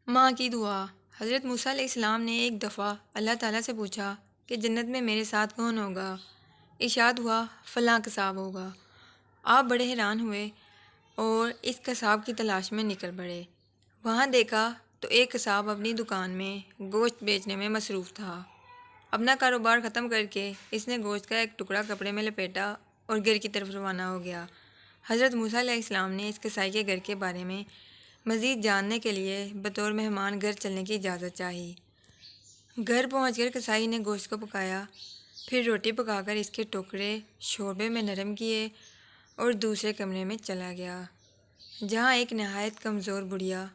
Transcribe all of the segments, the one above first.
ماں کی دعا۔ حضرت موسیٰ علیہ السلام نے ایک دفعہ اللہ تعالیٰ سے پوچھا کہ جنت میں میرے ساتھ کون ہوگا؟ ارشاد ہوا فلاں قصاب ہوگا۔ آپ بڑے حیران ہوئے اور اس قصاب کی تلاش میں نکل پڑے۔ وہاں دیکھا تو ایک قصاب اپنی دکان میں گوشت بیچنے میں مصروف تھا۔ اپنا کاروبار ختم کر کے اس نے گوشت کا ایک ٹکڑا کپڑے میں لپیٹا اور گھر کی طرف روانہ ہو گیا۔ حضرت موسیٰ علیہ السلام نے اس قصائی کے گھر کے بارے میں مزید جاننے کے لیے بطور مہمان گھر چلنے کی اجازت چاہی۔ گھر پہنچ کر قصائی نے گوشت کو پکایا، پھر روٹی پکا کر اس کے ٹکڑے شوربے میں نرم کیے اور دوسرے کمرے میں چلا گیا، جہاں ایک نہایت کمزور بڑھیا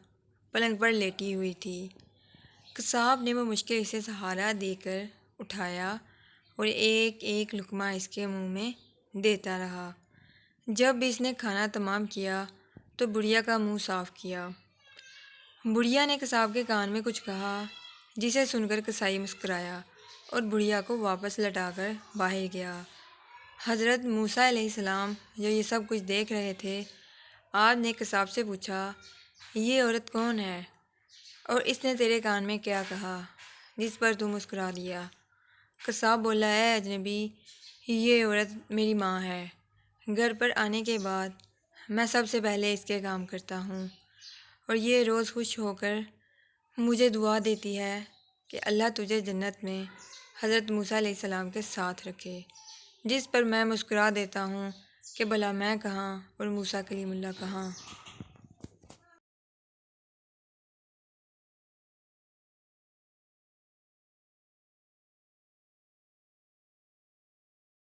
پلنگ پر لیٹی ہوئی تھی۔ قصاب نے وہ مشکل سے سہارا دے کر اٹھایا اور ایک ایک لقمہ اس کے منہ میں دیتا رہا۔ جب اس نے کھانا تمام کیا تو بڑھیا کا منہ صاف کیا۔ بڑھیا نے قصاب کے کان میں کچھ کہا، جسے سن کر قصائی مسکرایا اور بڑھیا کو واپس لٹا کر باہر گیا۔ حضرت موسیٰ علیہ السلام جو یہ سب کچھ دیکھ رہے تھے، آپ نے قصاب سے پوچھا یہ عورت کون ہے اور اس نے تیرے کان میں کیا کہا جس پر تو مسکرا دیا؟ قصاب بولا اے اجنبی، یہ عورت میری ماں ہے۔ گھر پر آنے کے بعد میں سب سے پہلے اس کے کام کرتا ہوں اور یہ روز خوش ہو کر مجھے دعا دیتی ہے کہ اللہ تجھے جنت میں حضرت موسیٰ علیہ السلام کے ساتھ رکھے، جس پر میں مسکرا دیتا ہوں کہ بھلا میں کہاں اور موسیٰ کلیم اللہ کہاں۔